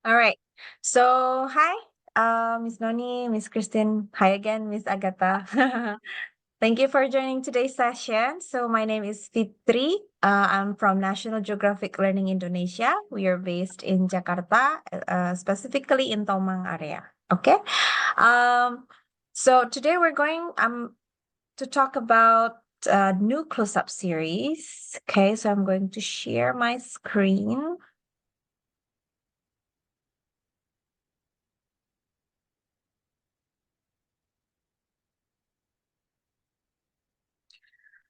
All right. So, hi, Miss Noni, Miss Christine. Hi again, Miss Agatha. Thank you for joining today's session. So, my name is Fitri. I'm from National Geographic Learning Indonesia. We are based in Jakarta, specifically in Tomang area. Okay. Um, so today we're going to talk about new close-up series. Okay, so I'm going to share my screen.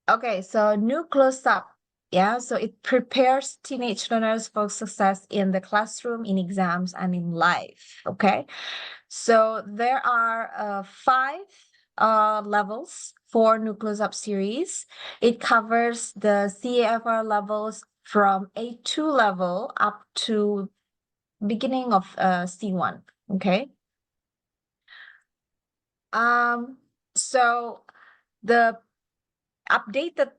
Okay, so new close-up. Yeah, so it prepares teenage learners for success in the classroom, in exams, and in life. Okay, so there are five levels for new close-up series. It covers the CAFR levels from A2 level up to beginning of C1. Okay. So the updated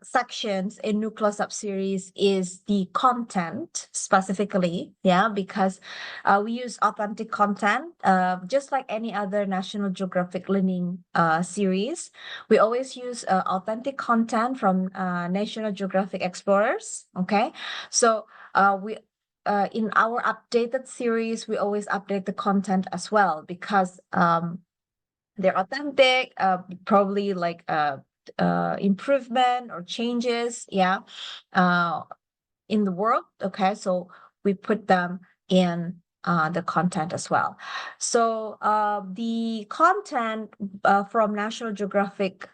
sections in new close-up series is the content specifically, yeah, because we use authentic content, just like any other National Geographic learning series. We always use authentic content from National Geographic Explorers. Okay, so we in our updated series, we always update the content as well because they're authentic, probably like improvement or changes, yeah, in the world. Okay, so we put them in the content as well. So the content from National Geographic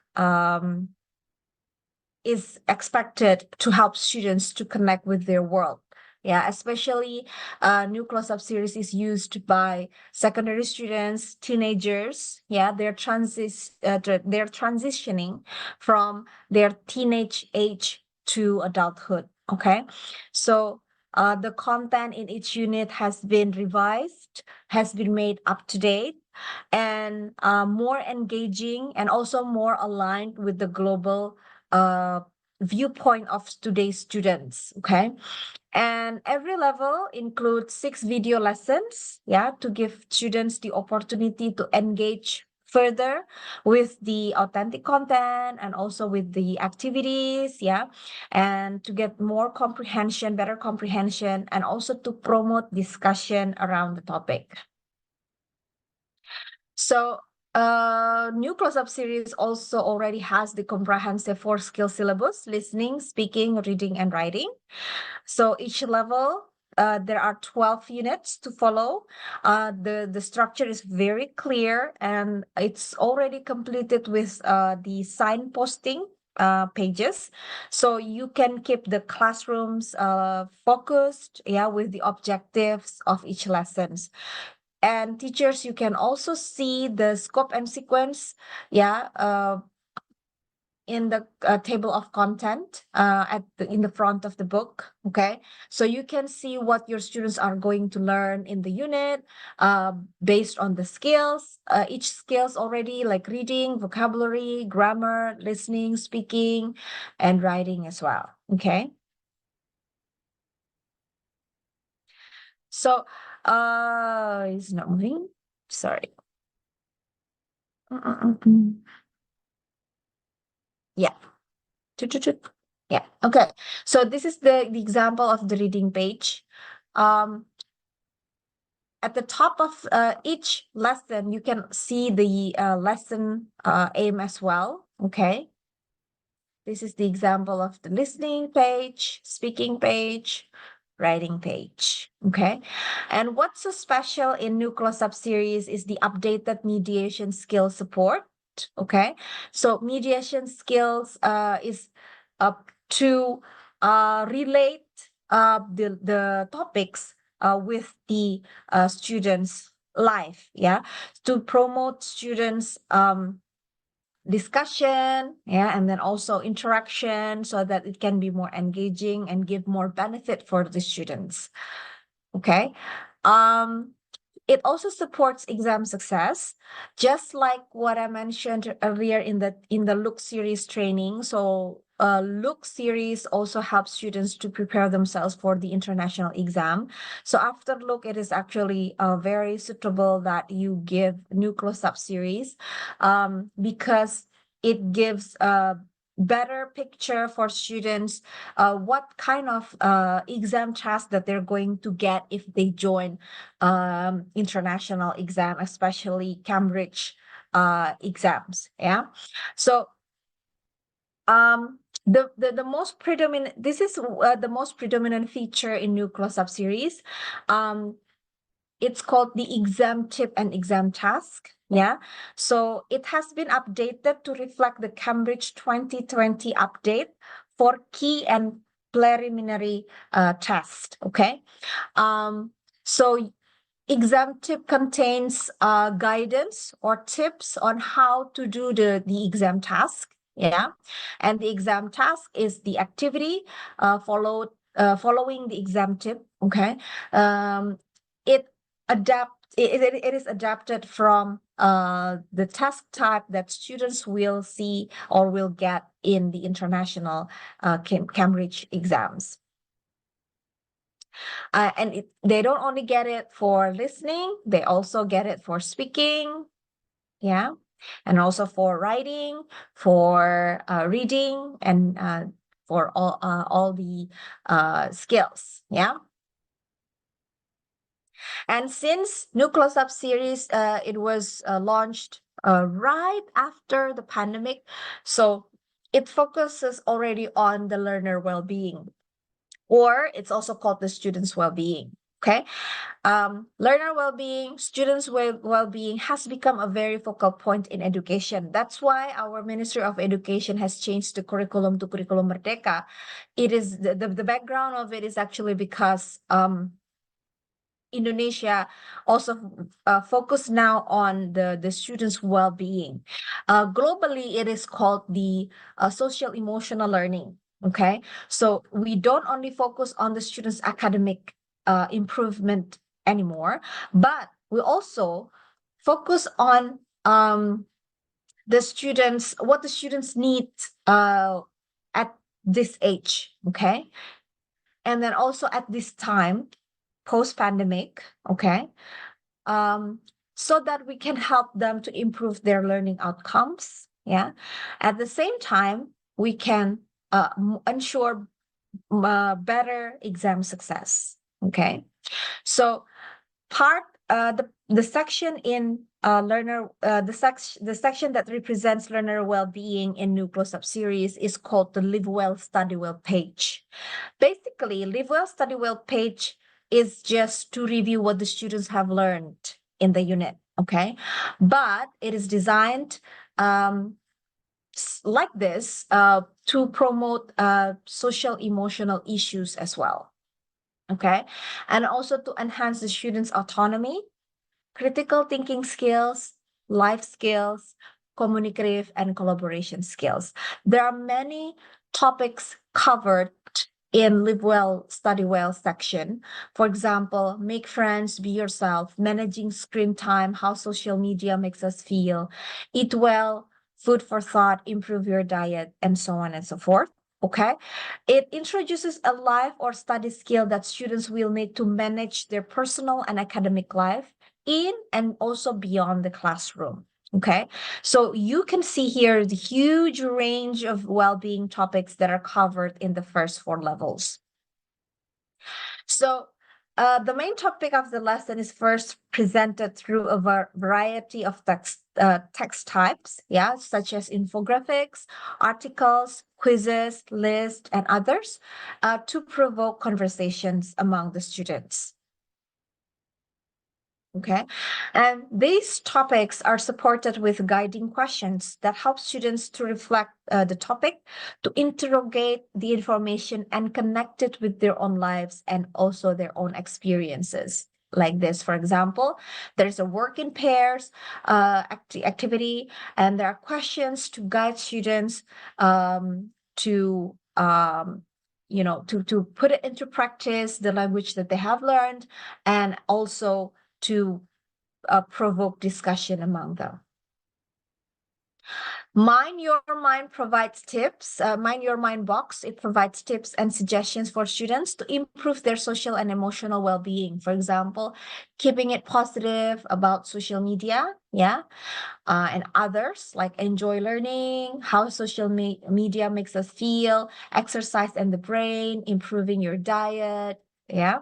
is expected to help students to connect with their world. Yeah, especially new close-up series is used by secondary students, teenagers. Yeah, they're transitioning from their teenage age to adulthood. Okay, so the content in each unit has been revised, has been made up to date, and more engaging and also more aligned with the global viewpoint of today's students. Okay, and every level includes 6 video lessons, yeah, to give students the opportunity to engage further with the authentic content and also with the activities, yeah, and to get more comprehension, better comprehension, and also to promote discussion around the topic. So new close-up series also already has the comprehensive 4 skill syllabus: listening, speaking, reading, and writing. So each level, there are 12 units to follow. The structure is very clear and it's already completed with the signposting pages. So you can keep the classrooms focused, yeah, with the objectives of each lessons. And teachers, you can also see the scope and sequence, yeah, in the table of content in the front of the book. Okay, so you can see what your students are going to learn in the unit based on the skills. Each skills already, like reading, vocabulary, grammar, listening, speaking, and writing as well. Okay, so it's not moving, sorry. Yeah. Yeah. Okay. So this is the example of the reading page. At the top of each lesson, you can see the lesson aim as well. Okay. This is the example of the listening page, speaking page, writing page. Okay. And what's so special in New Close-Up series is the updated mediation skill support. Okay. So mediation skills is up to relate the topics with the students' life. Yeah. To promote students' discussion, yeah, and then also interaction so that it can be more engaging and give more benefit for the students. Okay. It also supports exam success, just like what I mentioned earlier in the Look series training. So Look series also helps students to prepare themselves for the international exam. So after Look, it is actually very suitable that you give new close-up series because it gives a better picture for students what kind of exam task that they're going to get if they join international exam, especially Cambridge exams. Yeah. So the most predominant, this is the most predominant feature in new close-up series. It's called the exam tip and exam task. Yeah. So it has been updated to reflect the Cambridge 2020 update for key and preliminary test. Okay. So exam tip contains guidance or tips on how to do the exam task. Yeah. And the exam task is the activity following the exam tip. Okay. It it is adapted from the task type that students will see or will get in the international Cambridge exams. And they don't only get it for listening, they also get it for speaking, yeah, and also for writing, for reading, and for all the skills, yeah. And since New Close-Up series, it was launched right after the pandemic, so it focuses already on the learner well-being, or it's also called the student's well-being. Okay. Learner well-being, students' well-being has become a very focal point in education. That's why our Ministry of Education has changed the curriculum to Curriculum Merdeka. It is the background of it is actually because Indonesia also focus now on the students' well-being. Globally, it is called the social emotional learning. Okay, so we don't only focus on the students' academic improvement anymore, but we also focus on the students, what the students need at this age. Okay, and then also at this time post-pandemic, okay, so that we can help them to improve their learning outcomes. Yeah, at the same time, we can ensure better exam success. Okay, so the section in the section that represents learner well-being in New Close-Up series is called the Live Well, Study Well page. Basically, Live Well, Study Well page is just to review what the students have learned in the unit, okay? But it is designed like this to promote social emotional issues as well, okay? And also to enhance the students' autonomy, critical thinking skills, life skills, communicative and collaboration skills. There are many topics covered in Live Well, Study Well section. For example, make friends, be yourself, managing screen time, how social media makes us feel, eat well, food for thought, improve your diet, and so on and so forth. Okay, it introduces a life or study skill that students will need to manage their personal and academic life in and also beyond the classroom. Okay, so you can see here the huge range of well-being topics that are covered in the first 4 levels. So the main topic of the lesson is first presented through a variety of text types, yeah, such as infographics, articles, quizzes, lists, and others, to provoke conversations among the students. Okay, and these topics are supported with guiding questions that help students to reflect the topic, to interrogate the information and connect it with their own lives and also their own experiences. Like this, for example, there's a work in pairs activity, and there are questions to guide students to to put it into practice, the language that they have learned, and also to provoke discussion among them. Mind Your Mind provides tips. Mind Your Mind box, it provides tips and suggestions for students to improve their social and emotional well-being. For example, keeping it positive about social media, yeah, and others like enjoy learning, how social media makes us feel, exercise and the brain, improving your diet, yeah.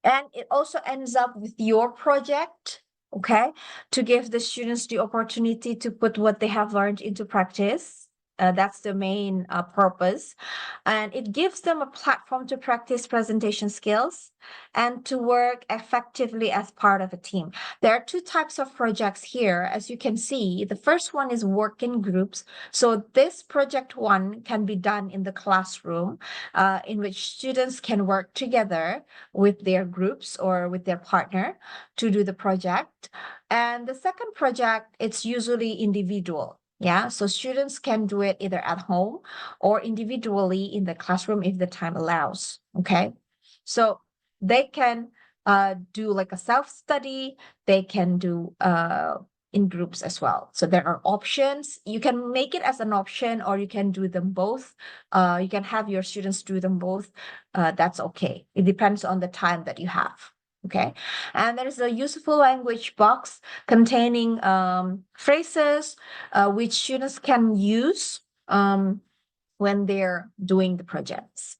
And it also ends up with your project, okay, to give the students the opportunity to put what they have learned into practice. That's the main purpose. And it gives them a platform to practice presentation skills and to work effectively as part of a team. There are two types of projects here. As you can see, the first one is work in groups. So this project one can be done in the classroom, in which students can work together with their groups or with their partner to do the project. And the second project, it's usually individual. Yeah, so students can do it either at home or individually in the classroom if the time allows. Okay, so they can do like a self-study, they can do in groups as well. So there are options. You can make it as an option or you can do them both. You can have your students do them both. That's okay. It depends on the time that you have. Okay, and there is a useful language box containing phrases which students can use when they're doing the projects.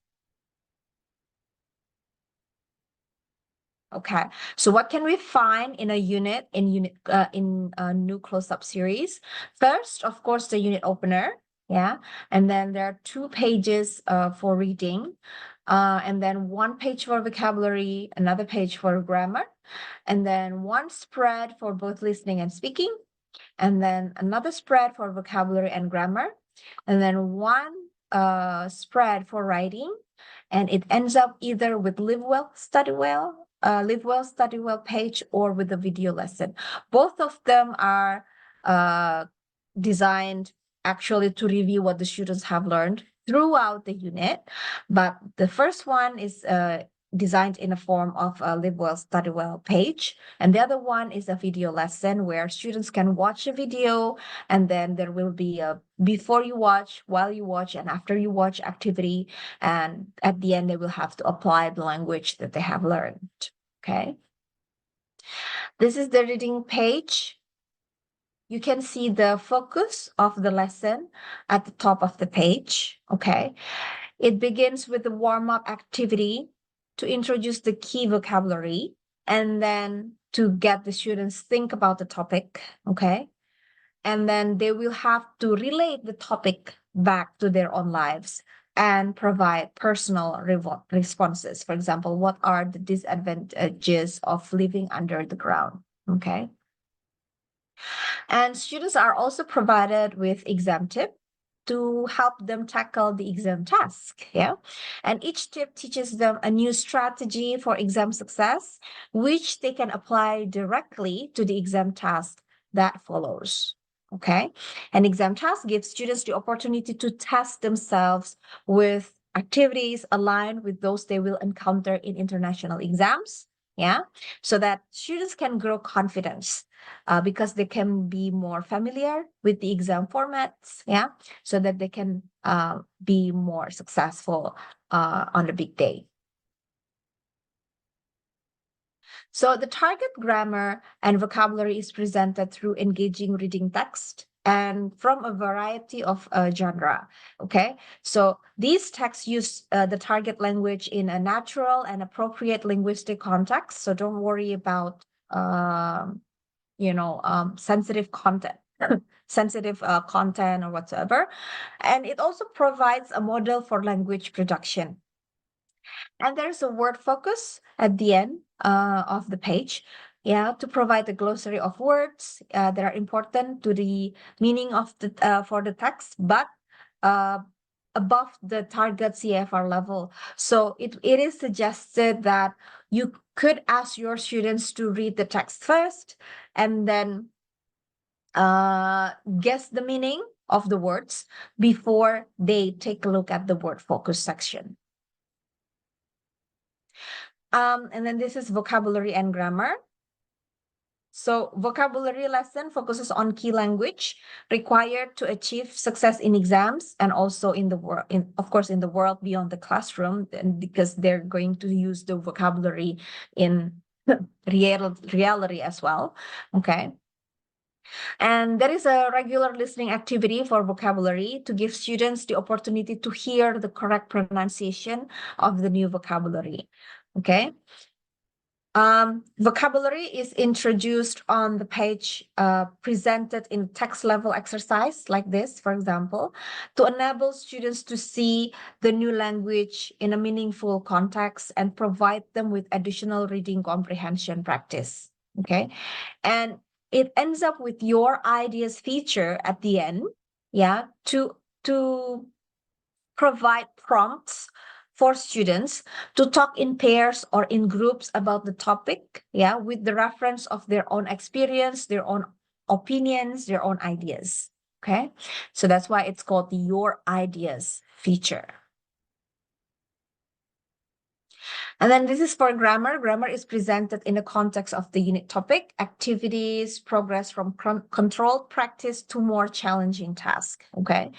Okay, so what can we find in a unit in a new close-up series? First, of course, the unit opener, yeah, and then there are 2 pages for reading, and then 1 page for vocabulary, another page for grammar, and then 1 spread for both listening and speaking, and then another spread for vocabulary and grammar, and then 1 spread for writing, and it ends up either with Live Well, Study Well page or with a video lesson. Both of them are designed actually to review what the students have learned throughout the unit. But the first one is designed in a form of a Live Well, Study Well page. And the other one is a video lesson where students can watch a video and then there will be a before you watch, while you watch, and after you watch activity. And at the end, they will have to apply the language that they have learned. Okay. This is the reading page. You can see the focus of the lesson at the top of the page. Okay. It begins with the warm-up activity to introduce the key vocabulary and then to get the students think about the topic. Okay. And then they will have to relate the topic back to their own lives and provide personal responses. For example, what are the disadvantages of living under the ground? Okay. And students are also provided with exam tip to help them tackle the exam task. Yeah. And each tip teaches them a new strategy for exam success, which they can apply directly to the exam task that follows. Okay. An exam task gives students the opportunity to test themselves with activities aligned with those they will encounter in international exams. Yeah. So that students can grow confidence because they can be more familiar with the exam formats, yeah, so that they can be more successful on the big day. So the target grammar and vocabulary is presented through engaging reading text and from a variety of genre. Okay, so these texts use the target language in a natural and appropriate linguistic context. So don't worry about sensitive content, sensitive content or whatsoever. And it also provides a model for language production. And there's a word focus at the end of the page, yeah, to provide a glossary of words that are important to the meaning of the for the text, but uh, above the target CFR level. So it is suggested that you could ask your students to read the text first and then guess the meaning of the words before they take a look at the word focus section. And then this is vocabulary and grammar. So vocabulary lesson focuses on key language required to achieve success in exams and also in the world, of course, in the world beyond the classroom, and because they're going to use the vocabulary in reality as well. Okay. And there is a regular listening activity for vocabulary to give students the opportunity to hear the correct pronunciation of the new vocabulary. Okay. Vocabulary is introduced on the page presented in text level exercise like this, for example, to enable students to see the new language in a meaningful context and provide them with additional reading comprehension practice. Okay. And it ends up with your ideas feature at the end, yeah, to provide prompts for students to talk in pairs or in groups about the topic, yeah, with the reference of their own experience, their own opinions, their own ideas. Okay, so that's why it's called the Your Ideas feature. And then this is for grammar. Grammar is presented in the context of the unit topic, activities, progress from controlled practice to more challenging tasks. Okay.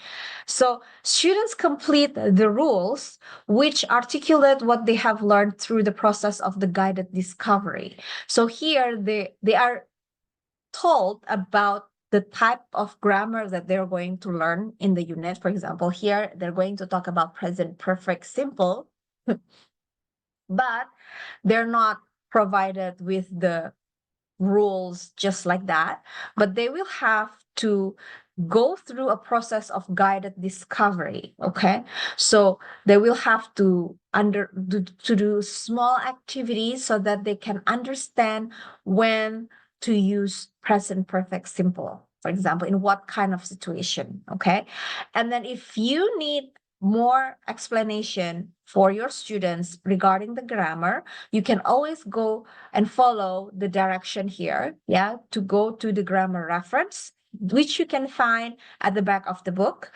So students complete the rules which articulate what they have learned through the process of the guided discovery. So here they are told about the type of grammar that they're going to learn in the unit. For example, here they're going to talk about present perfect simple. But they're not provided with the rules just like that, but they will have to go through a process of guided discovery. Okay, so they will have to do small activities so that they can understand when to use present perfect simple, for example, in what kind of situation. Okay, and then if you need more explanation for your students regarding the grammar, you can always go and follow the direction here, yeah, to go to the grammar reference, which you can find at the back of the book.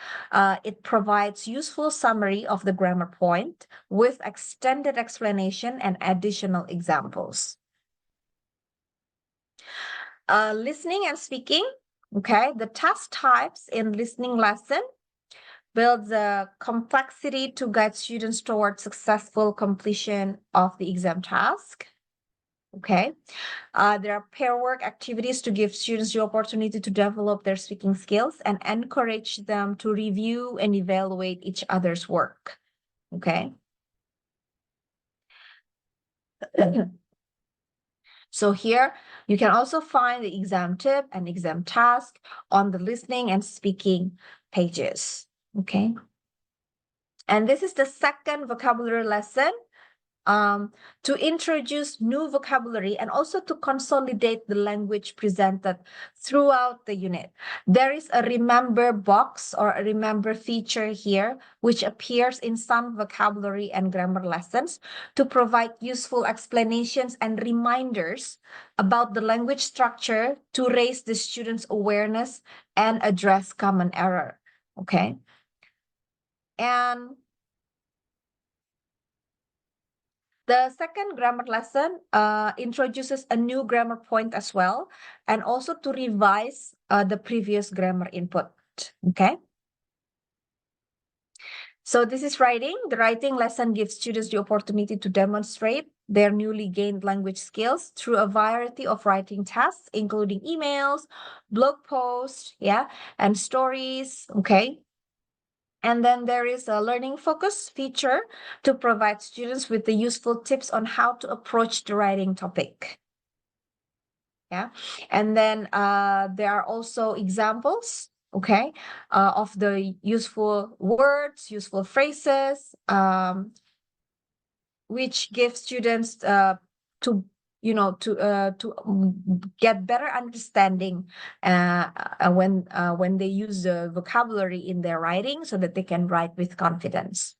It provides useful summary of the grammar point with extended explanation and additional examples. Listening and speaking, okay, the task types in listening lesson builds a complexity to guide students towards successful completion of the exam task. Okay. There are pair work activities to give students the opportunity to develop their speaking skills and encourage them to review and evaluate each other's work. Okay. So here you can also find the exam tip and exam task on the listening and speaking pages. Okay. And this is the second vocabulary lesson, to introduce new vocabulary and also to consolidate the language presented throughout the unit. There is a remember box or a remember feature here, which appears in some vocabulary and grammar lessons to provide useful explanations and reminders about the language structure to raise the students' awareness and address common error. Okay. And the second grammar lesson introduces a new grammar point as well, and also to revise the previous grammar input. Okay. So this is writing. The writing lesson gives students the opportunity to demonstrate their newly gained language skills through a variety of writing tasks, including emails, blog posts, yeah, and stories. Okay. And then there is a learning focus feature to provide students with the useful tips on how to approach the writing topic. Yeah. And then there are also examples, okay, of the useful words, useful phrases, which give students to get better understanding when they use the vocabulary in their writing so that they can write with confidence.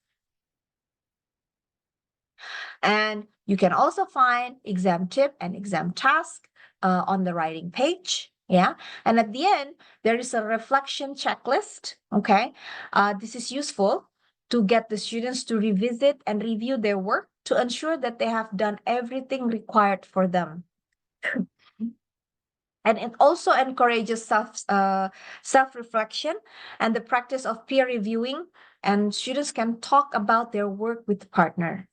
And you can also find exam tip and exam task on the writing page. Yeah. And at the end, there is a reflection checklist. Okay. This is useful to get the students to revisit and review their work to ensure that they have done everything required for them. And it also encourages self-reflection and the practice of peer reviewing, and students can talk about their work with partner.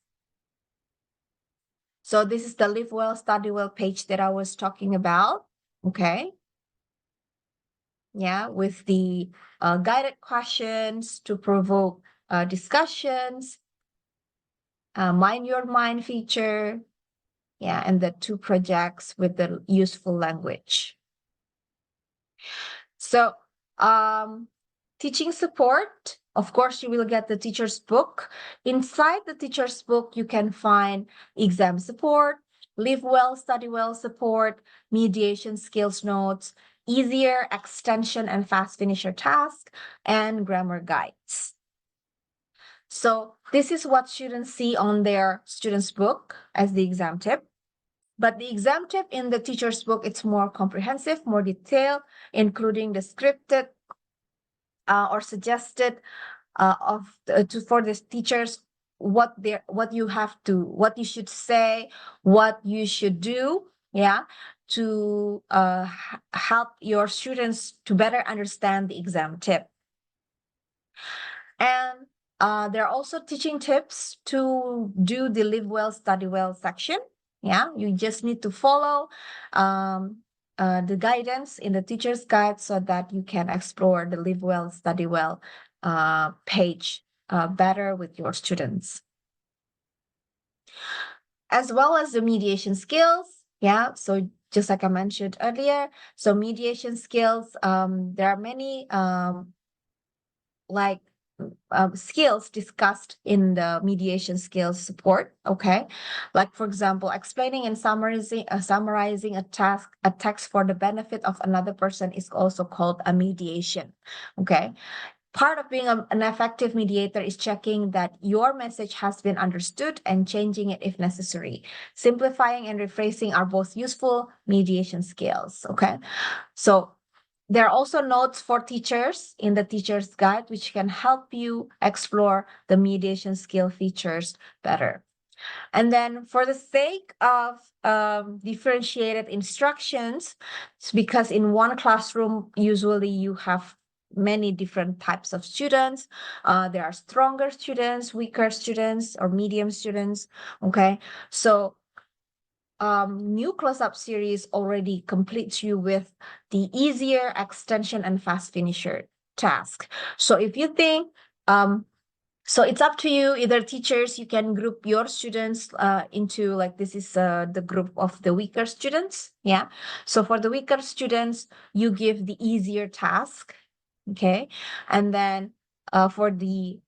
So this is the Live Well, Study Well page that I was talking about, okay? Yeah, with the guided questions to provoke discussions, mind your mind feature, yeah, and the 2 projects with the useful language. So, teaching support, of course, you will get the teacher's book. Inside the teacher's book, you can find exam support, Live Well, Study Well support, mediation skills notes, easier extension and fast finisher task, and grammar guides. So this is what students see on their student's book as the exam tip. But the exam tip in the teacher's book, it's more comprehensive, more detailed, including the scripted or suggested for the teachers what you should say, what you should do, yeah, to help your students to better understand the exam tip. And there are also teaching tips to do the Live Well, Study Well section. Yeah, you just need to follow the guidance in the teacher's guide so that you can explore the Live Well, Study Well page better with your students. As well as the mediation skills. Yeah, so just like I mentioned earlier, so mediation skills, there are many skills discussed in the mediation skills support, okay? Like, for example, explaining and summarizing a text for the benefit of another person is also called a mediation, okay? Part of being an effective mediator is checking that your message has been understood and changing it if necessary. Simplifying and rephrasing are both useful mediation skills, okay? So there are also notes for teachers in the teacher's guide, which can help you explore the mediation skill features better. And then for the sake of differentiated instructions, because in one classroom, usually you have many different types of students. There are stronger students, weaker students, or medium students, okay? So new close-up series already completes you with the easier extension and fast finisher task. So if you think, so it's up to you, either teachers, you can group your students into like, this is the group of the weaker students, yeah? So for the weaker students, you give the easier task, okay? And then for the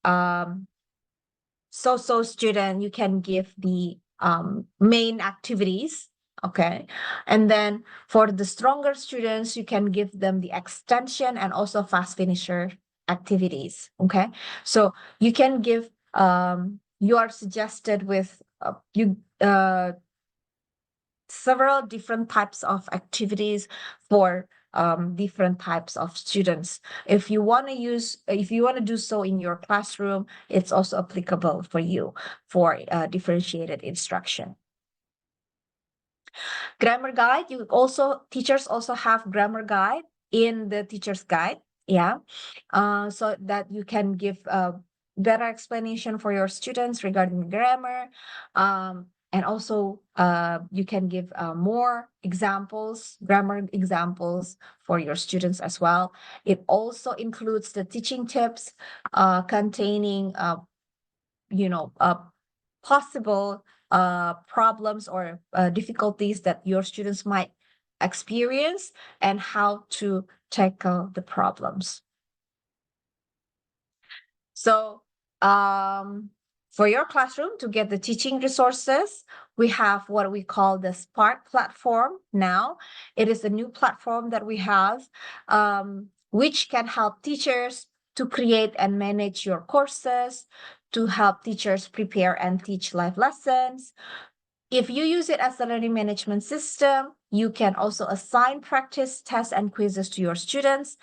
so-so student, you can give the main activities, okay? And then for the stronger students, you can give them the extension and also fast finisher activities, okay? So you can give, you are suggested with several different types of activities for different types of students. If you want to do so in your classroom, it's also applicable for you for differentiated instruction. Grammar guide, teachers also have grammar guide in the teacher's guide, yeah, so that you can give a better explanation for your students regarding grammar, and also you can give more examples, grammar examples for your students as well. It also includes the teaching tips containing possible problems or difficulties that your students might experience and how to tackle the problems. So for your classroom to get the teaching resources, we have what we call the Spark platform now. It is a new platform that we have, which can help teachers to create and manage your courses, to help teachers prepare and teach live lessons. If you use it as a learning management system, you can also assign practice tests and quizzes to your students.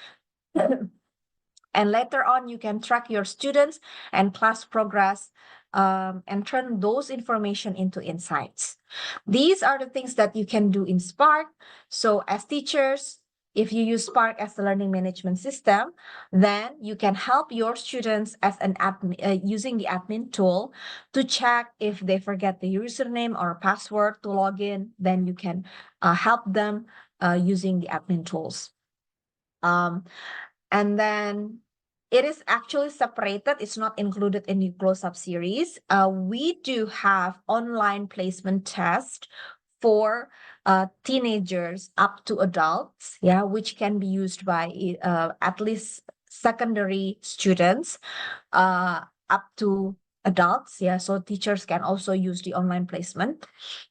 And later on, you can track your students and class progress and turn those information into insights. These are the things that you can do in Spark. So as teachers, if you use Spark as the learning management system, then you can help your students as an admin, using the admin tool to check if they forget the username or password to log in. Then you can help them using the admin tools. And then it is actually separated. It's not included in the close-up series. We do have online placement test for teenagers up to adults, yeah, which can be used by at least secondary students up to adults, yeah. So teachers can also use the online placement,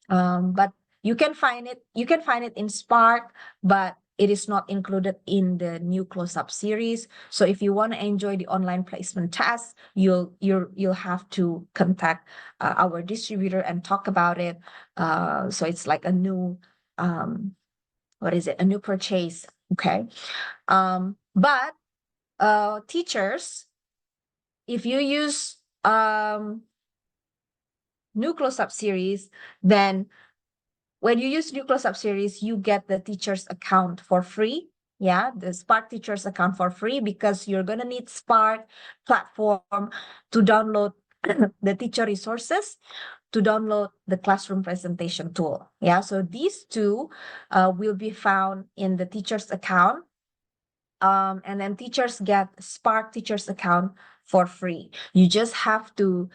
but you can find it in Spark, but it is not included in the new close-up series. So if you want to enjoy the online placement test, you'll have to contact our distributor and talk about it. So it's like a new a new purchase. Okay. But teachers, if you use new close-up series, then when you use new close-up series, you get the teacher's account for free. Yeah, the Spark teacher's account for free, because you're going to need Spark platform to download the teacher resources, to download the classroom presentation tool. Yeah, so these two will be found in the teacher's account. And then teachers get Spark teacher's account for free. You just have to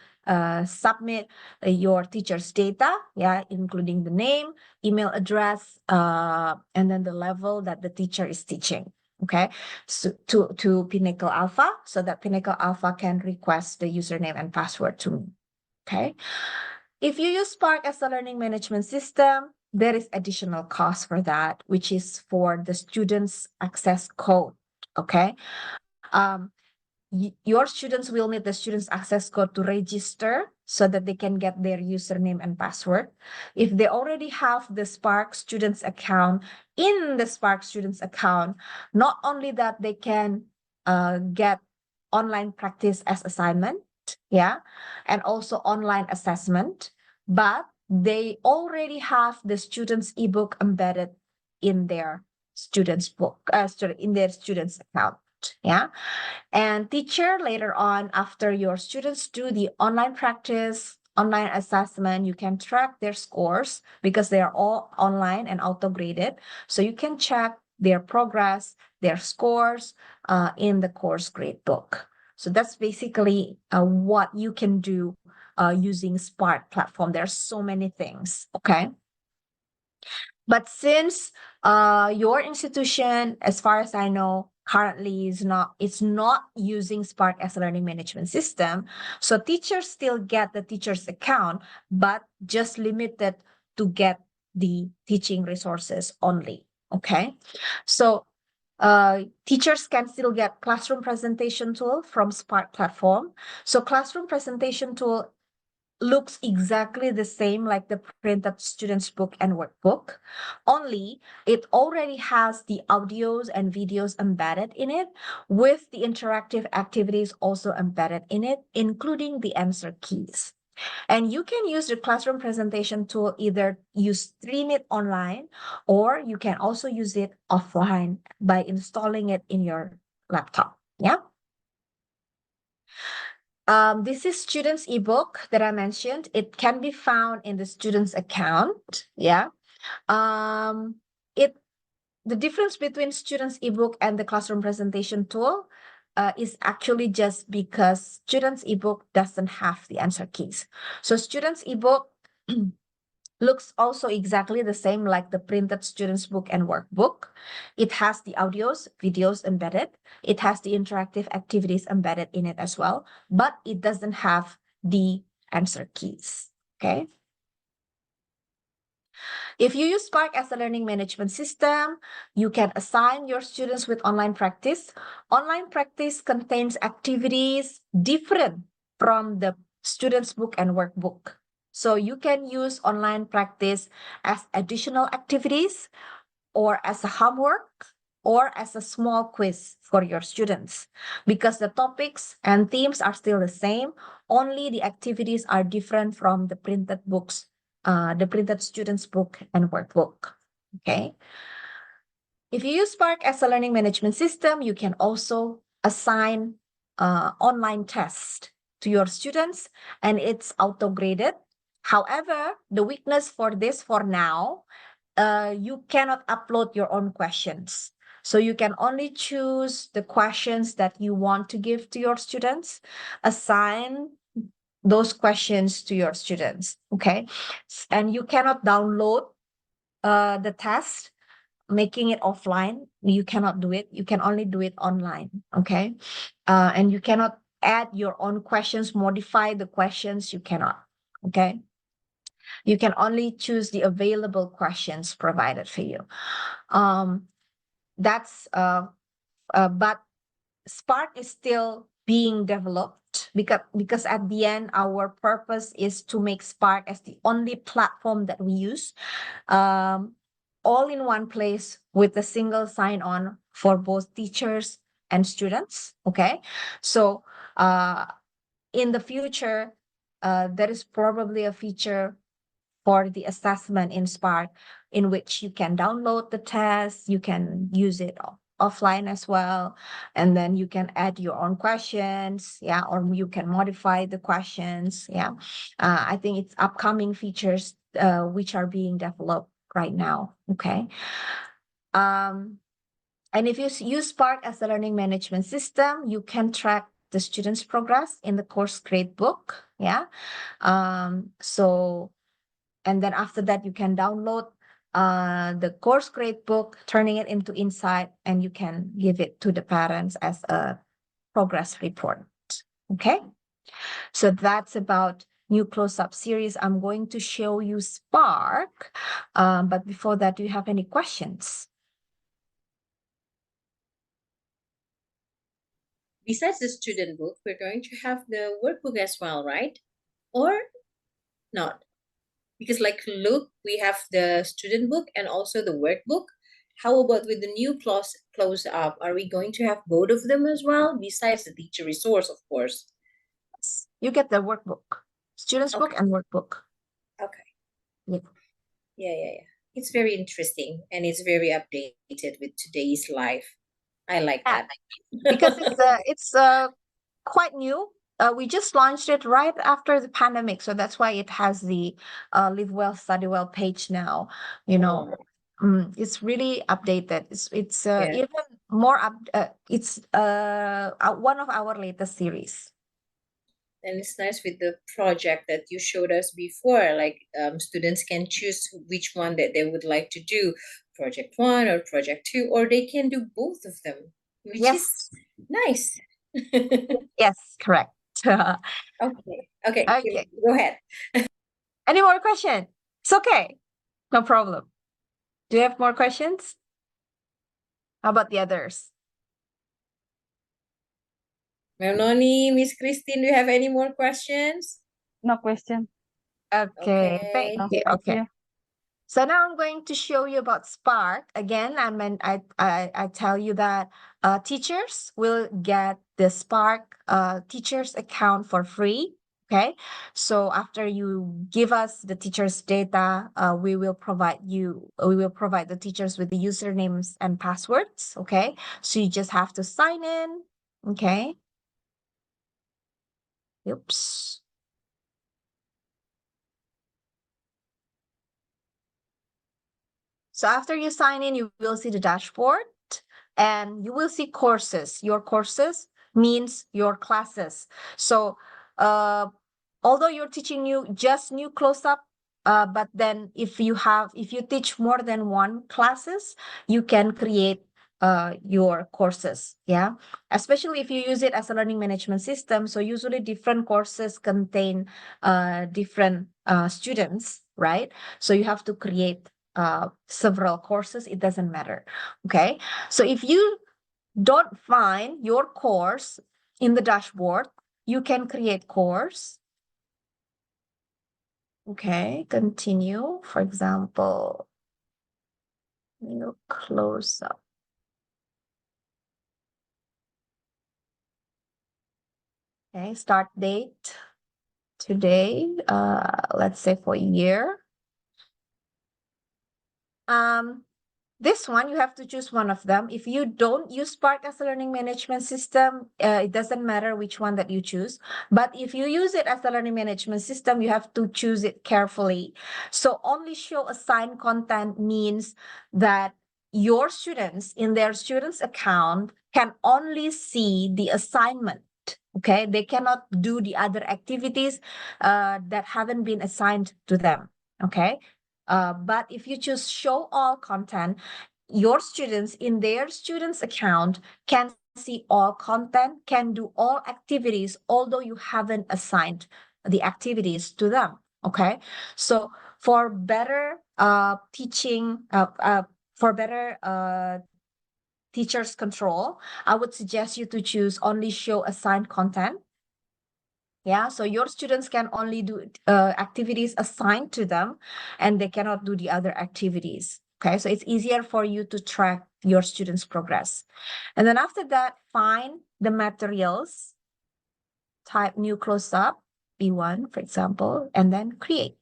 submit your teacher's data, yeah, including the name, email address, and then the level that the teacher is teaching. Okay, so to Pinnacle Alpha, so that Pinnacle Alpha can request the username and password to me. Okay, if you use Spark as a learning management system, there is additional cost for that, which is for the students' access code. Okay, your students will need the students' access code to register so that they can get their username and password. If they already have the Spark students account, in the Spark students account, not only that they can get online practice as assignment, yeah, and also online assessment, but they already have the students' ebook embedded in their students' book, in their students' account, yeah. And teacher, later on, after your students do the online practice, online assessment, you can track their scores because they are all online and auto-graded. So you can check their progress, their scores in the course grade book. So that's basically what you can do using Spark platform. There's so many things, okay? But since your institution, as far as I know, currently it's not using Spark as a learning management system, so teachers still get the teacher's account, but just limited to get the teaching resources only. Okay, so teachers can still get classroom presentation tool from Spark platform. So classroom presentation tool looks exactly the same like the printed students book and workbook, only it already has the audios and videos embedded in it, with the interactive activities also embedded in it, including the answer keys. And you can use the classroom presentation tool, either you stream it online or you can also use it offline by installing it in your laptop. Yeah. This is students' ebook that I mentioned. It can be found in the student's account. Yeah. The difference between students' ebook and the classroom presentation tool is actually just because students' ebook doesn't have the answer keys. So students' ebook looks also exactly the same like the printed students book and workbook. It has the audios, videos embedded. It has the interactive activities embedded in it as well, but it doesn't have the answer keys, okay? If you use Spark as a learning management system, you can assign your students with online practice. Online practice contains activities different from the students book and workbook. So you can use online practice as additional activities or as a homework or as a small quiz for your students, because the topics and themes are still the same, only the activities are different from the printed books, the printed students book and workbook. Okay. If you use Spark as a learning management system, you can also assign online tests to your students, and it's auto-graded. However, the weakness for this for now, you cannot upload your own questions. So you can only choose the questions that you want to give to your students, assign those questions to your students, okay? And you cannot download the test, making it offline. You cannot do it. You can only do it online, okay? And you cannot add your own questions, modify the questions. You cannot, okay? You can only choose the available questions provided for you. But Spark is still being developed, because at the end, our purpose is to make Spark as the only platform that we use, all in one place with a single sign-on for both teachers and students. Okay, so in the future, there is probably a feature for the assessment in Spark, in which you can download the test, you can use it offline as well, and then you can add your own questions, yeah, or you can modify the questions, yeah. I think it's upcoming features which are being developed right now, okay. And if you use Spark as a learning management system, you can track the students' progress in the course grade book, yeah. So and then after that, you can download the course grade book, turning it into Insight, and you can give it to the parents as a progress report. Okay, so that's about new close-up series. I'm going to show you Spark, but before that, do you have any questions? Besides the student book, we're going to have the workbook as well, right? Or not? Because like look, we have the student book and also the workbook. How about with the new close up? Are we going to have both of them as well, besides the teacher resource, of course? You get the workbook, students book Okay. and workbook. Okay. Yeah. Yeah. It's very interesting and it's very updated with today's life. I like Yeah, that. because it's quite new. We just launched it right after the pandemic, so that's why it has the Live Well, Study Well page now. You know, it's really updated. It's Yeah. even more up. It's one of our latest series. And it's nice with the project that you showed us before. Like students can choose which one that they would like to do, project one or project two, or they can do both of them, which is Yes, nice. Okay, yes, correct. okay, Okay. go ahead. Any more question? It's okay. No problem. Do you have more questions? How about the others? Melanie, Miss Christine, do you have any more questions? No question. Okay, thank Okay. you. Thank Okay. you. So now I'm going to show you about Spark. Again, I tell you that teachers will get the Spark teachers account for free. Okay. So after you give us the teachers data, we will provide the teachers with the usernames and passwords. Okay. So you just have to sign in. Okay. Oops. So after you sign in, you will see the dashboard and you will see courses. Your courses means your classes. So although you're teaching new close-up, but then if you teach more than one classes, you can create your courses, yeah, especially if you use it as a learning management system. So usually different courses contain different students, right? So you have to create several courses. It doesn't matter. Okay, so if you don't find your course in the dashboard, you can create course. Okay, continue. For example, new close up. Okay, start date today, let's say for year. This one, you have to choose one of them. If you don't use Spark as a learning management system, it doesn't matter which one that you choose. But if you use it as a learning management system, you have to choose it carefully. So only show assigned content means that your students in their students account can only see the assignment. Okay, they cannot do the other activities that haven't been assigned to them. Okay, but if you choose show all content, your students in their students account can see all content, can do all activities, although you haven't assigned the activities to them. Okay, so for better teaching, for better teachers control, I would suggest you to choose only show assigned content. Yeah, so your students can only do activities assigned to them, and they cannot do the other activities. Okay, so it's easier for you to track your students' progress. And then after that, find the materials, type new close-up, B1, for example, and then create.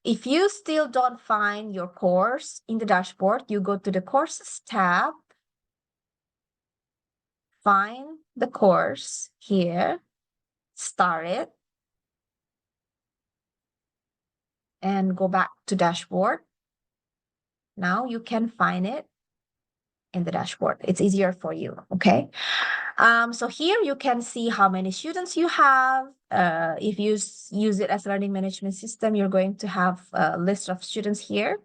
If you still don't find your course in the dashboard, you go to the courses tab, find the course here, start it, and go back to dashboard. Now you can find it in the dashboard. It's easier for you, okay? So here you can see how many students you have. If you use it as a learning management system, you're going to have a list of students here.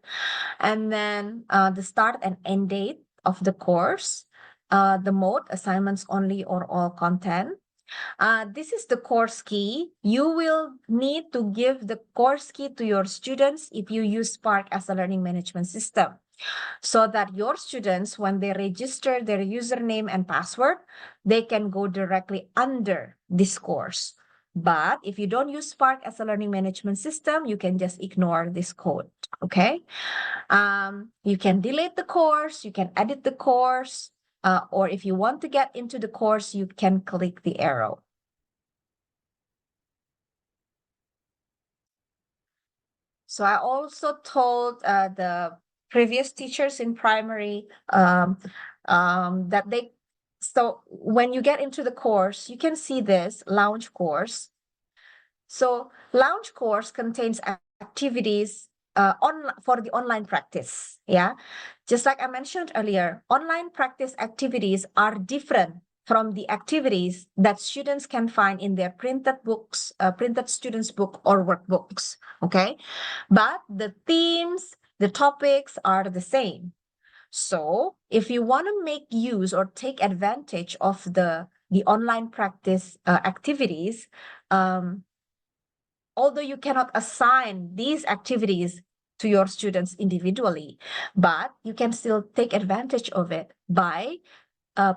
And then the start and end date of the course, the mode, assignments only or all content. This is the course key. You will need to give the course key to your students if you use Spark as a learning management system, so that your students, when they register their username and password, they can go directly under this course. But if you don't use Spark as a learning management system, you can just ignore this code, okay? You can delete the course, you can edit the course, or if you want to get into the course, you can click the arrow. So I also told the previous teachers in primary that so when you get into the course, you can see this launch course. So launch course contains activities for the online practice. Yeah, just like I mentioned earlier, online practice activities are different from the activities that students can find in their printed books, printed students book or workbooks. Okay, but the themes, the topics are the same. So if you want to make use or take advantage of the online practice activities, although you cannot assign these activities to your students individually, but you can still take advantage of it by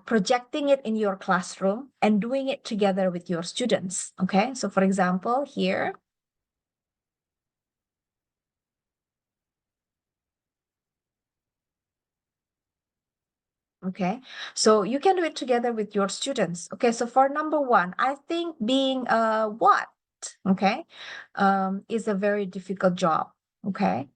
projecting it in your classroom and doing it together with your students. Okay, so for example, here, okay, so you can do it together with your students. Okay, so for number one, I think being a what, okay, is a very difficult job. Okay,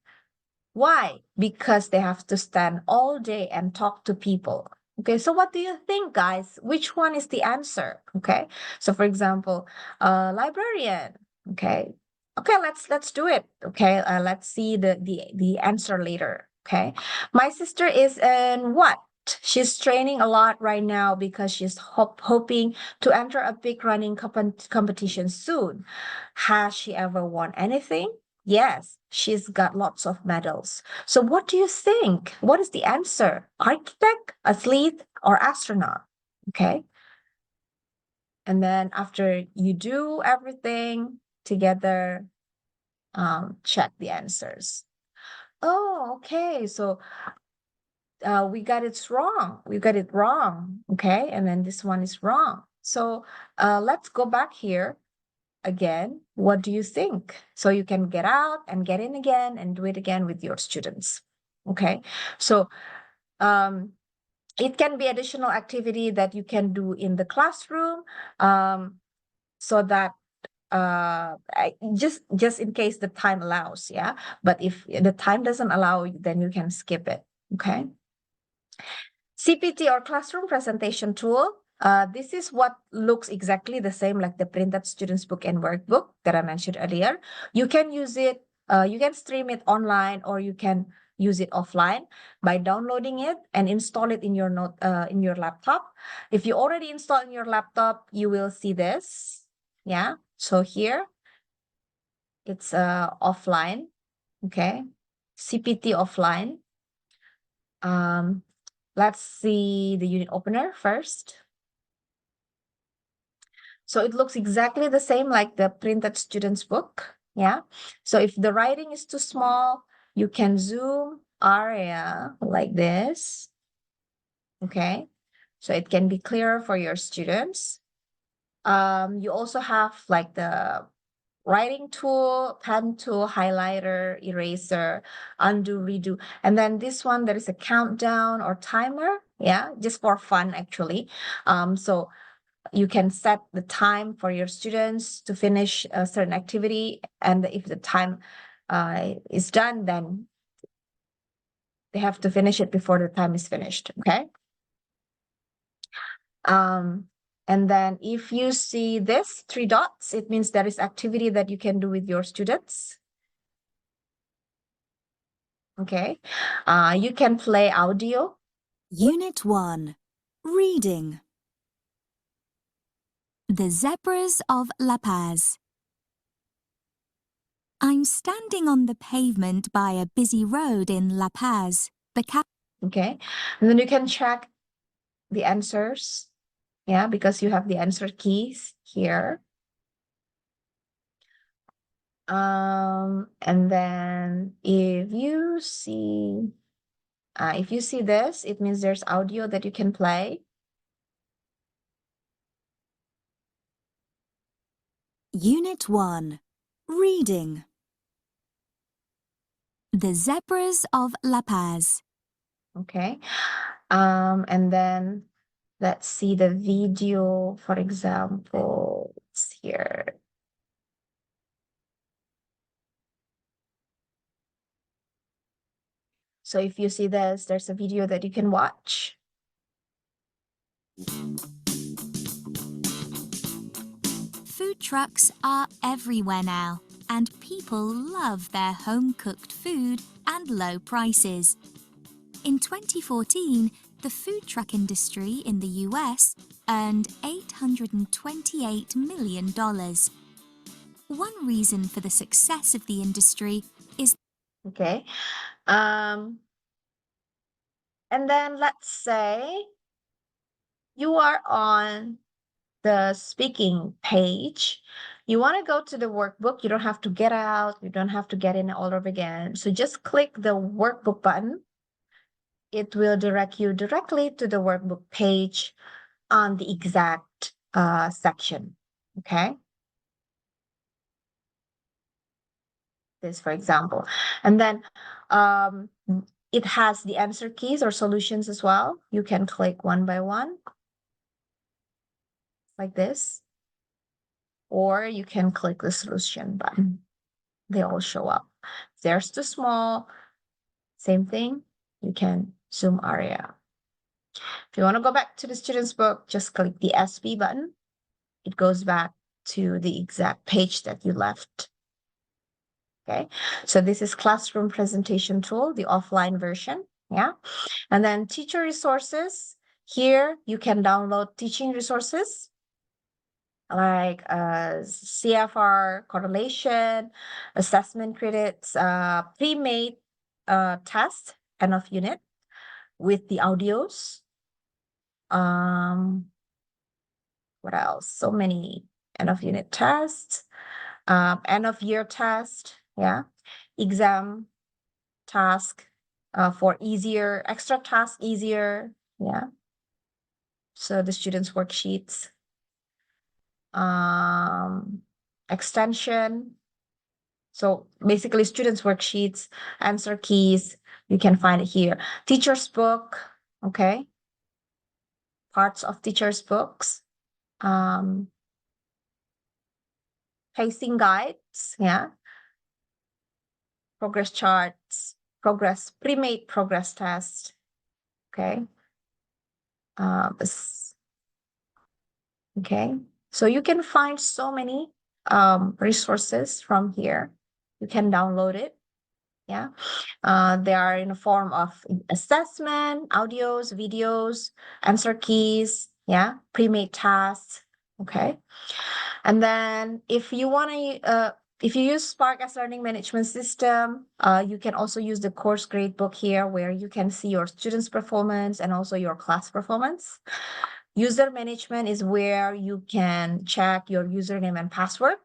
why? Because they have to stand all day and talk to people. Okay, so what do you think, guys? Which one is the answer? Okay, so for example, librarian. Okay, okay, let's do it. Okay, let's see the answer later. Okay, my sister is in what? She's training a lot right now because she's hoping to enter a big running competition soon. Has she ever won anything? Yes, she's got lots of medals. So what do you think? What is the answer? Architect, athlete, or astronaut? Okay. And then after you do everything together, check the answers. Oh, okay. So we got it wrong. We got it wrong. Okay. And then this one is wrong. So let's go back here again. What do you think? So you can get out and get in again and do it again with your students. Okay. So It can be additional activity that you can do in the classroom, so that just in case the time allows, yeah. But if the time doesn't allow, then you can skip it. Okay. CPT or classroom presentation tool. This is what looks exactly the same like the printed students book and workbook that I mentioned earlier. You can use it, you can stream it online, or you can use it offline by downloading it and install it in your in your laptop. If you already install in your laptop, you will see this. Yeah. So here it's offline. Okay. CPT offline. Let's see the unit opener first. So it looks exactly the same like the printed student's book. Yeah. So if the writing is too small, you can zoom area like this. Okay. So it can be clearer for your students. You also have like the writing tool, pen tool, highlighter, eraser, undo, redo. And then this one, there is a countdown or timer. Yeah, just for fun, actually. So you can set the time for your students to finish a certain activity. And if the time is done, then they have to finish it before the time is finished. Okay. And then if you see this 3 dots, it means there is activity that you can do with your students. Okay. You can play audio. Unit 1. Reading. The Zebras of La Paz. I'm standing on the pavement by a busy road in La Paz, the Okay. And then you can check the answers. Yeah, because you have the answer keys here. And then if you see this, it means there's audio that you can play. Unit 1. Reading. The Zebras of La Paz. Okay. And then let's see the video, for example, it's here. So if you see this, there's a video that you can watch. Food trucks are everywhere now, and people love their home-cooked food and low prices. In 2014, the food truck industry in the US earned $828 million. One reason for the success of the industry is Okay. And then let's say you are on the speaking page. You want to go to the workbook. You don't have to get out. You don't have to get in all over again. So just click the workbook button. It will direct you directly to the workbook page on the exact section. Okay. This, for example. And then it has the answer keys or solutions as well. You can click one by one, like this. Or you can click the solution button. They all show up. If there's too small, same thing, you can zoom area. If you want to go back to the student's book, just click the SB button. It goes back to the exact page that you left. Okay, so this is classroom presentation tool, the offline version. Yeah, and then teacher resources. Here you can download teaching resources like CFR correlation, assessment credits, pre-made test, end of unit with the audios. What else? So many end of unit tests, end of year test, yeah, exam task for easier, extra task easier, yeah. So the students' worksheets. Extension. So basically students' worksheets, answer keys, you can find it here. Teacher's book, okay. parts of teachers' books, pacing guides, yeah, progress charts, pre-made progress tests, okay. Okay, so you can find so many resources from here. You can download it. Yeah, they are in a form of assessment, audios, videos, answer keys, yeah, pre-made tasks. Okay, and then if you want to, if you use Spark as learning management system, you can also use the course gradebook here, where you can see your students' performance and also your class performance. User management is where you can check your username and password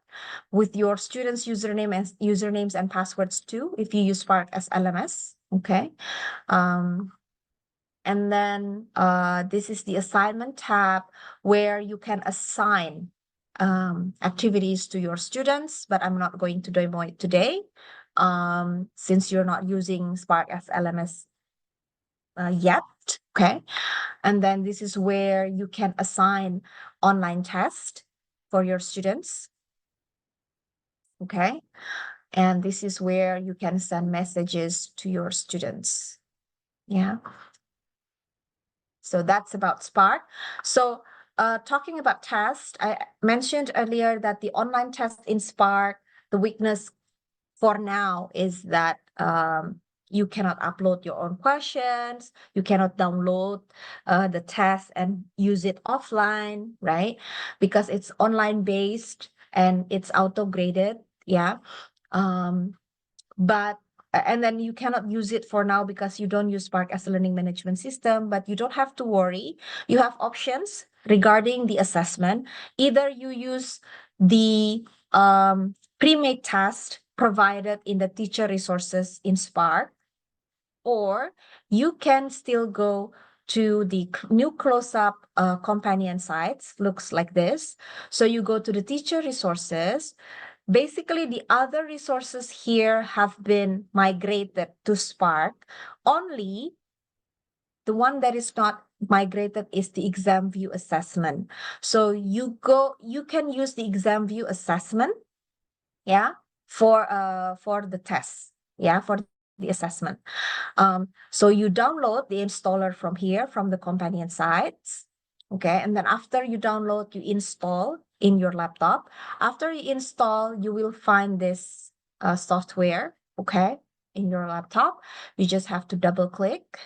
with your students' usernames and passwords too, if you use Spark as LMS. Okay. And then this is the assignment tab, where you can assign activities to your students, but I'm not going to demo it today, since you're not using Spark as LMS yet. Okay. And then this is where you can assign online tests for your students. Okay. And this is where you can send messages to your students. Yeah. So that's about Spark. So talking about tests, I mentioned earlier that the online test in Spark, the weakness for now is that you cannot upload your own questions. You cannot download the test and use it offline, right? Because it's online based and it's auto-graded, yeah. But and then you cannot use it for now because you don't use Spark as a learning management system, but you don't have to worry. You have options regarding the assessment. Either you use the pre-made test provided in the teacher resources in Spark, or you can still go to the new close-up companion sites. Looks like this. So you go to the teacher resources. Basically, the other resources here have been migrated to Spark. Only the one that is not migrated is the exam view assessment. So you can use the exam view assessment, yeah, for the test, yeah, for the assessment. So you download the installer from here, from the companion sites. Okay, and then after you download, you install in your laptop. After you install, you will find this software, okay, in your laptop. You just have to double click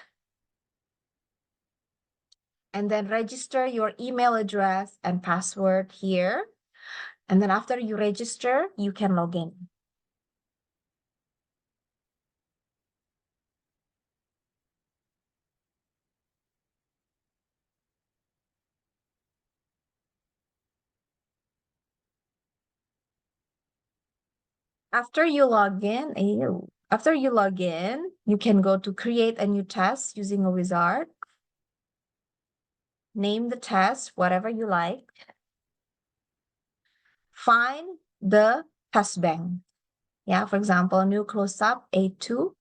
and then register your email address and password here. And then after you register, you can log in. After you log in, you can go to create a new test using a wizard. Name the test, whatever you like. Find the test bank. Yeah, for example, new close-up A2.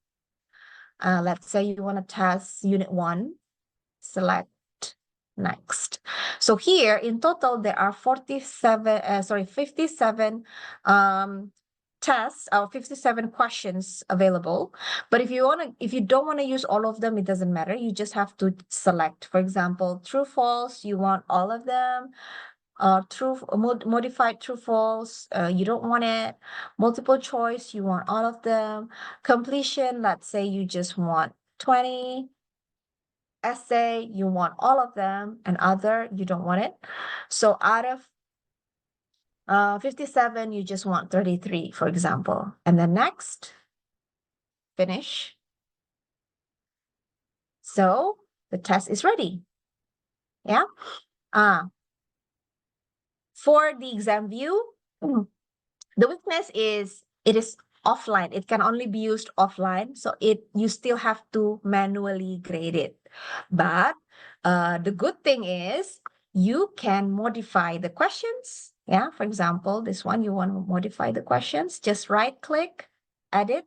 Let's say you want to test unit 1. Select next. So here in total, there are 57 tests or 57 questions available. But if you don't want to use all of them, it doesn't matter. You just have to select. For example, true, false, you want all of them. Modified true, false, you don't want it. Multiple choice, you want all of them. Completion, let's say you just want 20. Essay, you want all of them, and other, you don't want it. So out of 57, you just want 33, for example. And then next, finish. So the test is ready. Yeah. For the exam view, the weakness is it is offline. It can only be used offline. So you still have to manually grade it. But the good thing is you can modify the questions. Yeah, for example, this one, you want to modify the questions. Just right click, edit.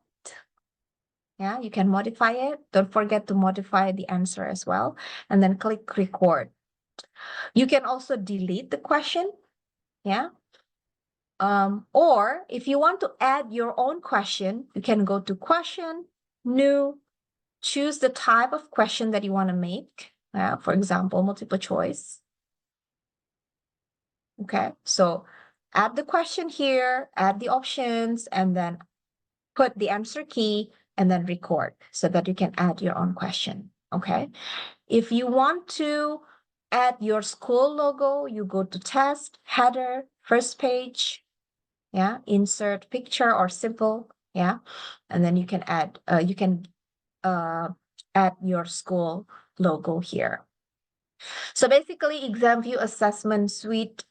Yeah, you can modify it. Don't forget to modify the answer as well. And then click record You can also delete the question. Yeah. Or if you want to add your own question, you can go to question, new, choose the type of question that you want to make. For example, multiple choice. Okay, so add the question here, add the options, and then put the answer key and then record so that you can add your own question. Okay, if you want to add your school logo, you go to test, header, first page, yeah, insert picture or simple, yeah, and then you can add add your school logo here. So basically, exam view assessment suite,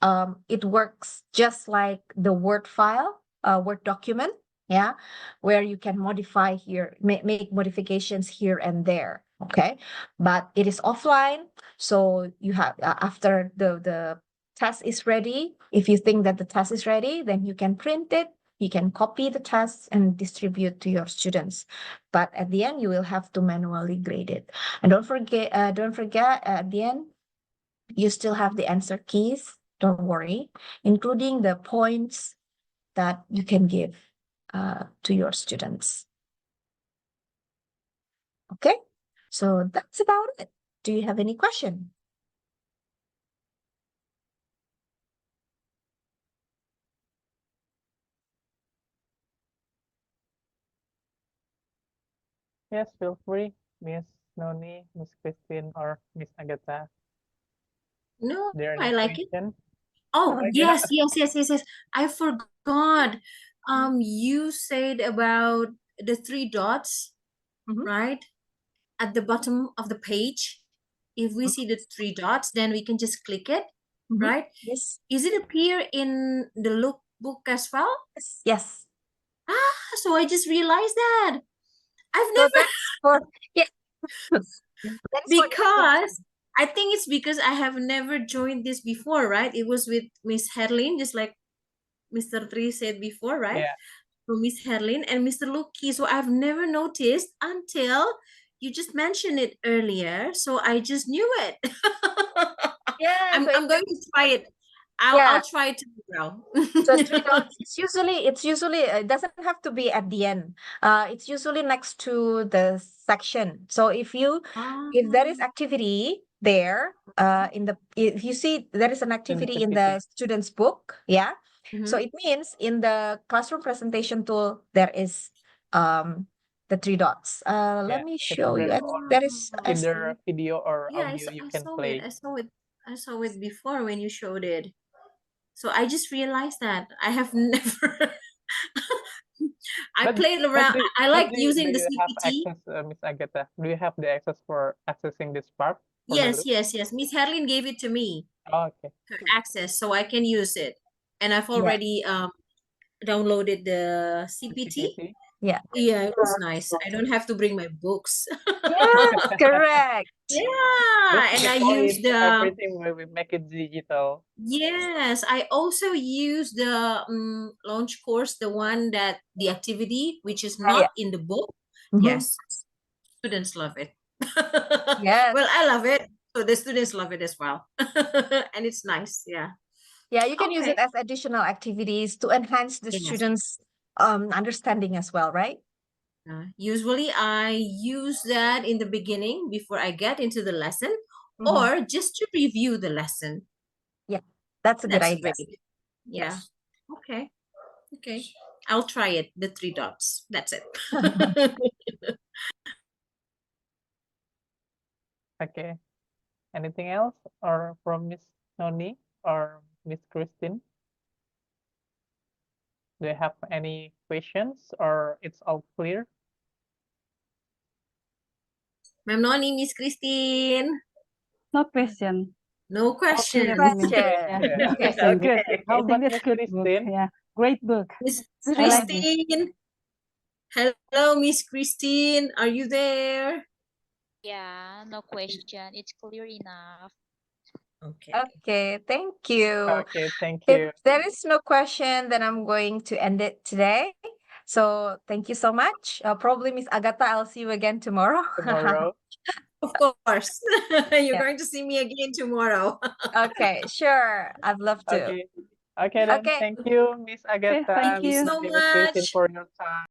it works just like the Word file, Word document, yeah, where you can modify here, make modifications here and there, okay? But it is offline, so you have, after the test is ready, if you think that the test is ready, then you can print it, you can copy the tests and distribute to your students. But at the end, you will have to manually grade it. And don't forget, at the end, you still have the answer keys, don't worry, including the points that you can give to your students. Okay, so that's about it. Do you have any question? Yes, feel free, Miss Noni, Miss Christine, or Miss Agatha. No, There I any like it. question? Oh, Yeah. yes. I forgot. You said about the three dots, Mhm. right? At the bottom of the page. If we see the three dots, then we can just click it, Mhm. right? Yes. Is it appear in the lookbook as well? Yes. So I just realized that. I've So never that's for that is for because I think it's because I have never joined this before, right? It was with Miss Herlin, just like Mr. Tri said before, right? Yeah. So Miss Herlin and Mr. Lucky. So I've never noticed until you just mentioned it earlier. So I just knew it. Yeah, so I'm going to try it. I'll try it tomorrow. so 3 dots. It's usually it doesn't have to be at the end. It's usually next to the section. So if there is activity there, if you see there is an activity in the student's book, yeah. So Mhm. it means in the classroom presentation tool there is the 3 dots. Let me It's show you. there I think on there is either video or Yeah, audio you I can saw it. play. I saw it before when you showed it. So I just realized that I have never. I But played around. I but like using do the you have CPT. access, Miss Agatha? Do you have the access for accessing this part for the loop? Yes. Miss Herlin gave it to me, Oh, okay. her access, so I can use it. And I've yeah, already downloaded the CPT. CPT. yeah. Yeah, it was nice. I don't have to bring my books. Yes, correct. Yeah, That's and the I use point. the Everything where we make it digital. yes. I also use the launch course, the one that the activity which is Yeah. not in the book. Mhm. Yes, students love it. Yes. Well, I love it, so the students love it as well, and it's nice. Yeah. Yeah, you can use Okay. it as additional activities to enhance the Yes. students' understanding as well, right? Usually, I use that in the beginning before I get into the lesson, Mhm. or just to review the lesson. Yeah, that's a good That's idea. great. Yeah. Yes. Okay. Okay. I'll try it. The three dots. That's it. Okay. Anything else or from Miss Noni or Miss Christine? Do you have any questions or it's all clear? Ma'am Noni, Miss Christine. No question. No question. Okay, Question. Yeah. No Okay. question. Good. How I think about that's Miss good book. Christine? Yeah, great book. Miss I like it. Christine. Hello, Miss Christine. Are you there? Yeah, no question. It's clear enough. Okay. Okay, thank you. Okay, thank If you. there is no question, then I'm going to end it today. So thank you so much. Probably Miss Agatha, I'll see you again tomorrow. Tomorrow. Of course. You're Yeah. going to see me again tomorrow. Okay, sure. I'd love to. Okay. Okay then. Okay. Thank you, Miss Agatha, thank Miss you. So Noni, Miss Christine much. for your time.